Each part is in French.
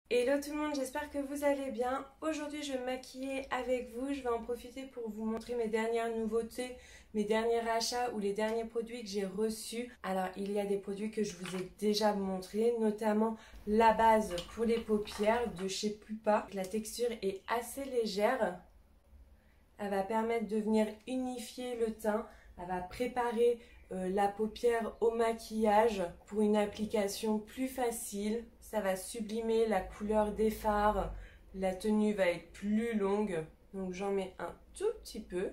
Hello tout le monde, j'espère que vous allez bien. Aujourd'hui je vais me maquiller avec vous, je vais en profiter pour vous montrer mes dernières nouveautés, mes derniers achats ou les derniers produits que j'ai reçus. Alors il y a des produits que je vous ai déjà montrés, notamment la base pour les paupières de chez Pupa. La texture est assez légère, elle va permettre de venir unifier le teint, elle va préparer la paupière au maquillage pour une application plus facile. Ça va sublimer la couleur des fards, la tenue va être plus longue, donc j'en mets un tout petit peu.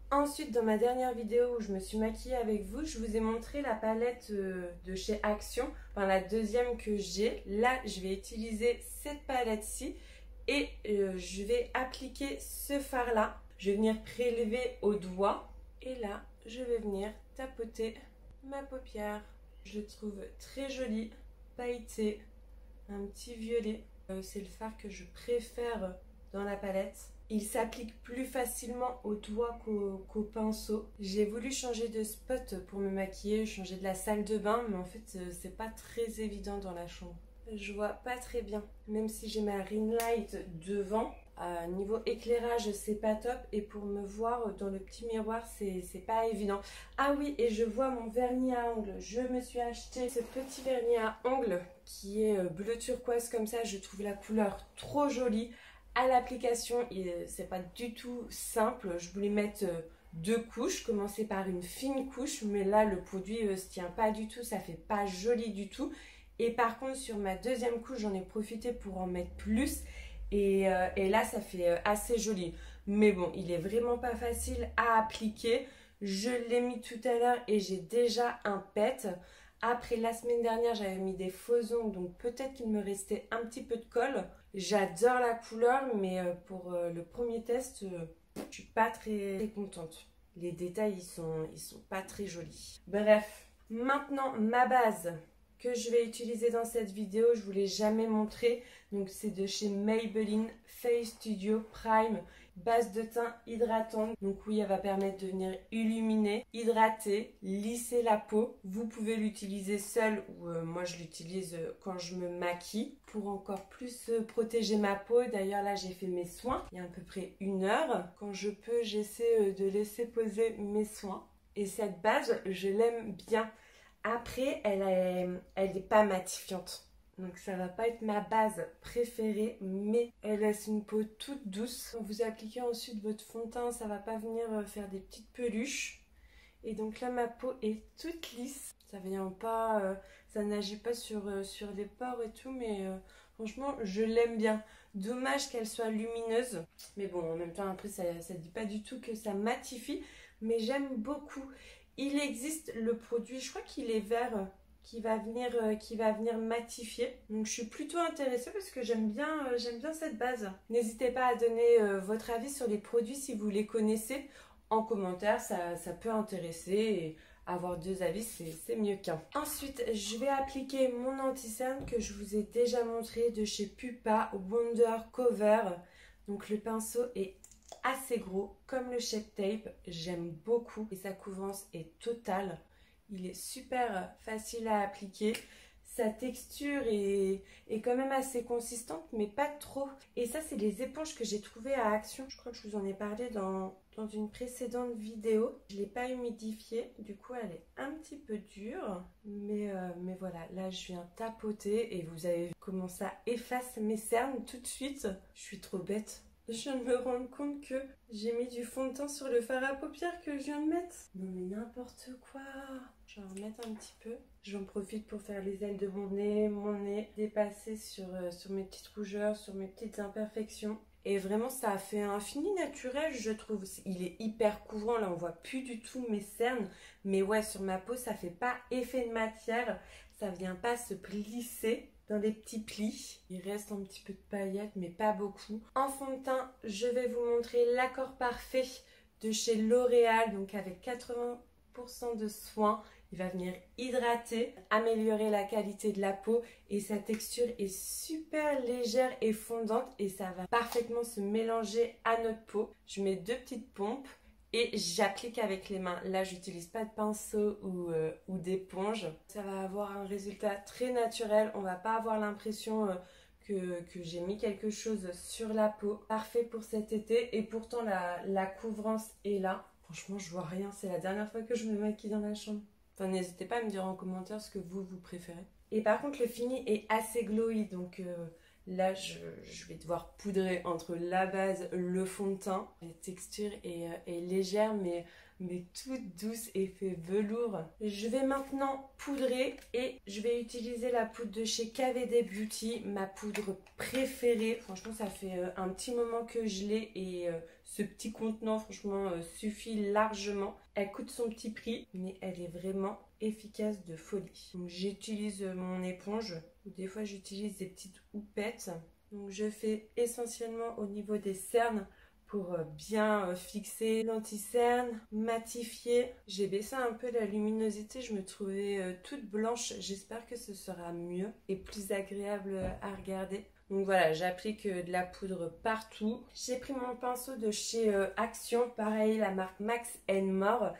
Ensuite, dans ma dernière vidéo où je me suis maquillée avec vous, je vous ai montré la palette de chez Action, enfin la deuxième que j'ai. Là, je vais utiliser cette palette-ci et je vais appliquer ce fard-là. Je vais venir prélever au doigt et là, je vais venir tapoter ma paupière. Je le trouve très joli, pailleté, un petit violet. C'est le fard que je préfère dans la palette. Il s'applique plus facilement au doigt qu'au pinceau. J'ai voulu changer de spot pour me maquiller, changer de la salle de bain, mais en fait c'est pas très évident dans la chambre. Je vois pas très bien, même si j'ai ma ring light devant. Niveau éclairage c'est pas top et pour me voir dans le petit miroir c'est pas évident. Ah oui, et je vois mon vernis à ongles. Je me suis acheté ce petit vernis à ongles qui est bleu turquoise comme ça. Je trouve la couleur trop jolie. À l'application c'est pas du tout simple. Je voulais mettre deux couches, commencer par une fine couche, mais là le produit se tient pas du tout, ça fait pas joli du tout. Et par contre sur ma deuxième couche j'en ai profité pour en mettre plus. Et là ça fait assez joli, mais bon il est vraiment pas facile à appliquer. Je l'ai mis tout à l'heure et j'ai déjà un pet. Après la semaine dernière j'avais mis des faux ongles, donc peut-être qu'il me restait un petit peu de colle. J'adore la couleur, mais pour le premier test je suis pas très contente. Les détails ils sont pas très jolis. Bref, maintenant ma base que je vais utiliser dans cette vidéo, je ne vous l'ai jamais montré, donc c'est de chez Maybelline Face Studio Prime, base de teint hydratante. Donc oui, elle va permettre de venir illuminer, hydrater, lisser la peau. Vous pouvez l'utiliser seule ou moi je l'utilise quand je me maquille pour encore plus protéger ma peau. D'ailleurs là j'ai fait mes soins il y a à peu près 1 heure. Quand je peux, j'essaie de laisser poser mes soins. Et cette base, je l'aime bien. Après, elle est pas matifiante. Donc ça va pas être ma base préférée, mais elle laisse une peau toute douce. Quand vous appliquez ensuite votre fond de teint, ça va pas venir faire des petites peluches. Et donc là, ma peau est toute lisse. Ça vient pas, ça n'agit pas sur les pores et tout, mais franchement, je l'aime bien. Dommage qu'elle soit lumineuse. Mais bon, en même temps, après, ça dit pas du tout que ça matifie, mais j'aime beaucoup. Il existe le produit, je crois qu'il est vert, qui va venir matifier. Donc je suis plutôt intéressée parce que j'aime bien cette base. N'hésitez pas à donner votre avis sur les produits si vous les connaissez. En commentaire, ça peut intéresser et avoir deux avis, c'est mieux qu'un. Ensuite, je vais appliquer mon anti-cerne que je vous ai déjà montré de chez Pupa Wonder Cover. Donc le pinceau est assez gros, comme le Shape Tape, j'aime beaucoup et sa couvrance est totale. Il est super facile à appliquer. Sa texture est quand même assez consistante, mais pas trop. Et ça, c'est les éponges que j'ai trouvées à Action. Je crois que je vous en ai parlé dans une précédente vidéo. Je ne l'ai pas humidifiée, du coup, elle est un petit peu dure. Mais voilà, là, je viens tapoter et vous avez vu comment ça efface mes cernes tout de suite. Je suis trop bête. Je viens de me rendre compte que j'ai mis du fond de teint sur le fard à paupières que je viens de mettre. Non mais n'importe quoi. Je vais en remettre un petit peu. J'en profite pour faire les ailes de mon nez dépasser sur mes petites rougeurs, sur mes petites imperfections. Et vraiment ça a fait un fini naturel je trouve. Il est hyper couvrant, là on voit plus du tout mes cernes. Mais ouais, sur ma peau ça fait pas effet de matière. Ça vient pas se plisser dans des petits plis. Il reste un petit peu de paillettes, mais pas beaucoup. En fond de teint, je vais vous montrer l'accord parfait de chez L'Oréal, donc avec 80% de soin. Il va venir hydrater, améliorer la qualité de la peau et sa texture est super légère et fondante et ça va parfaitement se mélanger à notre peau. Je mets 2 petites pompes et j'applique avec les mains. Là, j'utilise pas de pinceau ou d'éponge. Ça va avoir un résultat très naturel. On va pas avoir l'impression que j'ai mis quelque chose sur la peau. Parfait pour cet été et pourtant la couvrance est là. Franchement, je vois rien. C'est la dernière fois que je me maquille dans la chambre. Enfin, n'hésitez pas à me dire en commentaire ce que vous préférez. Et par contre, le fini est assez glowy. Donc là, je vais devoir poudrer entre la base, le fond de teint. La texture est légère, mais toute douce, effet velours. Je vais maintenant poudrer et je vais utiliser la poudre de chez KVD Beauty, ma poudre préférée. Franchement, ça fait un petit moment que je l'ai et ce petit contenant, franchement, suffit largement. Elle coûte son petit prix, mais elle est vraiment efficace de folie. Donc, j'utilise mon éponge, ou des fois j'utilise des petites houpettes. Donc, je fais essentiellement au niveau des cernes, pour bien fixer l'anti-cerne, matifier. J'ai baissé un peu la luminosité, je me trouvais toute blanche. J'espère que ce sera mieux et plus agréable à regarder. Donc voilà, j'applique de la poudre partout. J'ai pris mon pinceau de chez Action, pareil, la marque Max More.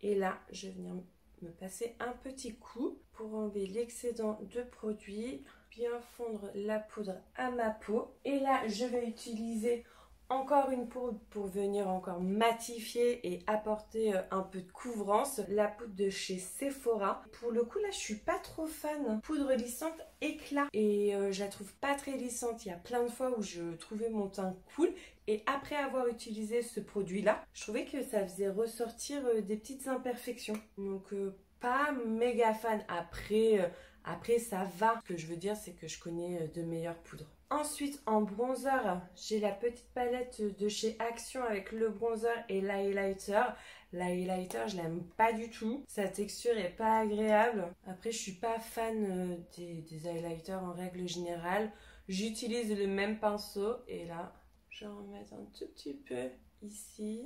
Et là, je vais venir me passer un petit coup pour enlever l'excédent de produit, bien fondre la poudre à ma peau. Et là, je vais utiliser encore une poudre pour venir encore matifier et apporter un peu de couvrance. La poudre de chez Sephora. Pour le coup là je suis pas trop fan. Poudre lissante éclat. Et je la trouve pas très lissante. Il y a plein de fois où je trouvais mon teint cool. Et après avoir utilisé ce produit là, je trouvais que ça faisait ressortir des petites imperfections. Donc pas méga fan. Après ça va. Ce que je veux dire c'est que je connais de meilleures poudres. Ensuite, en bronzer, j'ai la petite palette de chez Action avec le bronzer et l'highlighter. L'highlighter, je l'aime pas du tout. Sa texture est pas agréable. Après, je suis pas fan des highlighters en règle générale. J'utilise le même pinceau et là, je vais en mettre un tout petit peu ici.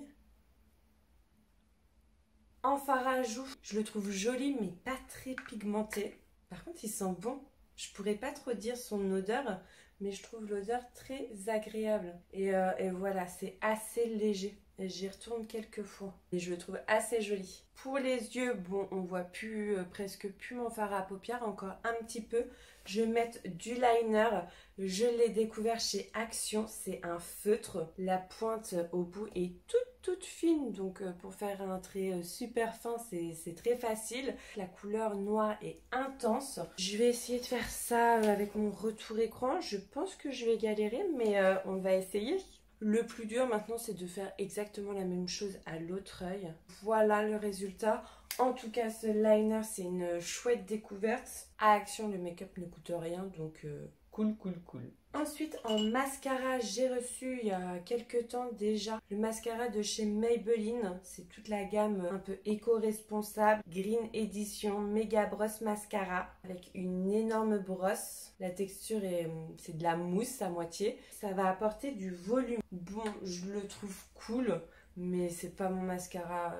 En fard à joues, je le trouve joli mais pas très pigmenté. Par contre, il sent bon. Je pourrais pas trop dire son odeur, mais je trouve l'odeur très agréable. Et voilà, c'est assez léger. Et j'y retourne quelques fois. Et je le trouve assez joli. Pour les yeux, bon, on voit plus, presque plus mon fard à paupières, encore un petit peu. Je vais mettre du liner. Je l'ai découvert chez Action. C'est un feutre. La pointe au bout est toute fine. Donc pour faire un trait super fin, c'est très facile. La couleur noire est intense. Je vais essayer de faire ça avec mon retour écran. Je pense que je vais galérer, mais on va essayer. Le plus dur maintenant, c'est de faire exactement la même chose à l'autre œil. Voilà le résultat. En tout cas, ce liner, c'est une chouette découverte. À Action, le make-up ne coûte rien, donc cool. Ensuite, en mascara, j'ai reçu il y a quelques temps déjà le mascara de chez Maybelline. C'est toute la gamme un peu éco-responsable. Green Edition Mega Brosse Mascara avec une énorme brosse. La texture c'est de la mousse à moitié. Ça va apporter du volume. Bon, je le trouve cool, mais c'est pas mon mascara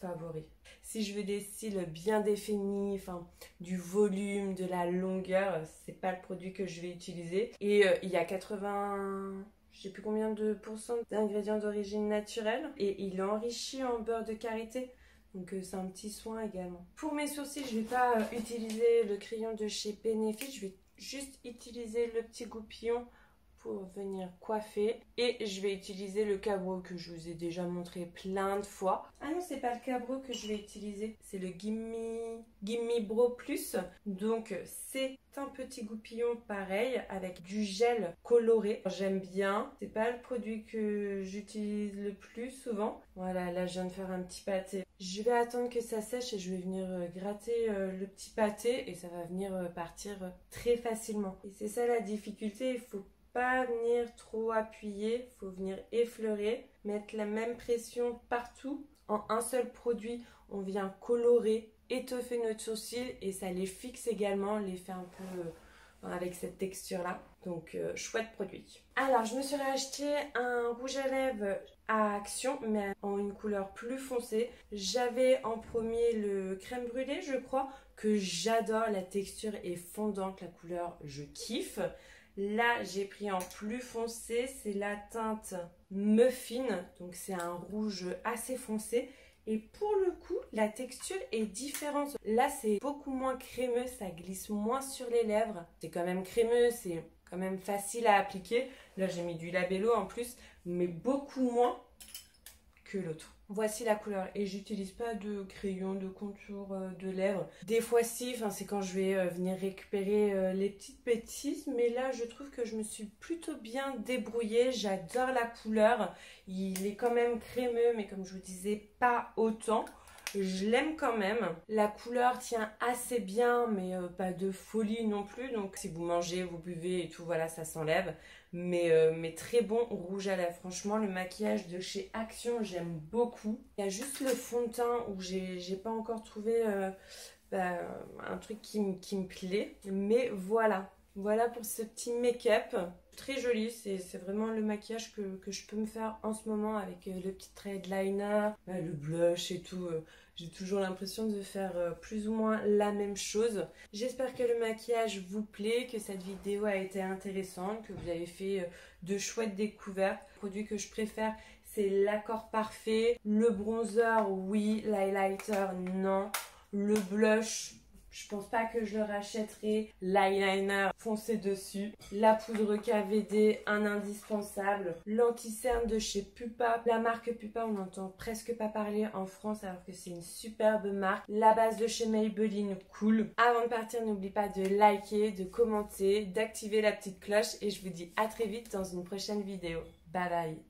favori. Si je veux des styles bien définis, enfin du volume, de la longueur, c'est pas le produit que je vais utiliser. Et il y a 80, je sais plus combien de pourcents d'ingrédients d'origine naturelle et il est enrichi en beurre de karité. Donc c'est un petit soin également. Pour mes sourcils, je vais pas utiliser le crayon de chez Benefit, je vais juste utiliser le petit goupillon pour venir coiffer et je vais utiliser le cabro que je vous ai déjà montré plein de fois. Ah non, c'est pas le cabro que je vais utiliser, c'est le Gimme Bro Plus. Donc c'est un petit goupillon pareil avec du gel coloré. J'aime bien, c'est pas le produit que j'utilise le plus souvent. Voilà, là je viens de faire un petit pâté. Je vais attendre que ça sèche et je vais venir gratter le petit pâté et ça va venir partir très facilement. Et c'est ça la difficulté, il faut pas venir trop appuyer, il faut venir effleurer, mettre la même pression partout. En un seul produit, on vient colorer, étoffer notre sourcil et ça les fixe également, les fait un peu avec cette texture là. Donc chouette produit. Alors je me suis racheté un rouge à lèvres à Action mais en une couleur plus foncée. J'avais en premier le crème brûlée je crois, que j'adore, la texture est fondante, la couleur je kiffe. Là, j'ai pris en plus foncé, c'est la teinte Muffin, donc c'est un rouge assez foncé. Et pour le coup, la texture est différente. Là, c'est beaucoup moins crémeux, ça glisse moins sur les lèvres. C'est quand même crémeux, c'est quand même facile à appliquer. Là, j'ai mis du Labello en plus, mais beaucoup moins que l'autre. Voici la couleur et j'utilise pas de crayon, de contour de lèvres. Des fois si, c'est quand je vais venir récupérer les petites bêtises, mais là je trouve que je me suis plutôt bien débrouillée. J'adore la couleur, il est quand même crémeux, mais comme je vous disais, pas autant. Je l'aime quand même. La couleur tient assez bien, mais pas de folie non plus. Donc si vous mangez, vous buvez et tout, voilà, ça s'enlève. Mais très bon rouge à lèvres. Franchement, le maquillage de chez Action, j'aime beaucoup. Il y a juste le fond de teint où j'ai pas encore trouvé un truc qui me plaît. Mais voilà. Voilà pour ce petit make-up. Très joli, c'est vraiment le maquillage que je peux me faire en ce moment avec le petit trait de liner, le blush et tout. J'ai toujours l'impression de faire plus ou moins la même chose. J'espère que le maquillage vous plaît, que cette vidéo a été intéressante, que vous avez fait de chouettes découvertes. Le produit que je préfère, c'est l'accord parfait. Le bronzer, oui. L'highlighter, non. Le blush, je pense pas que je le rachèterai. L'eyeliner, foncé dessus. La poudre KVD, un indispensable. L'anti-cerne de chez Pupa. La marque Pupa, on n'entend presque pas parler en France alors que c'est une superbe marque. La base de chez Maybelline, cool. Avant de partir, n'oublie pas de liker, de commenter, d'activer la petite cloche et je vous dis à très vite dans une prochaine vidéo. Bye bye.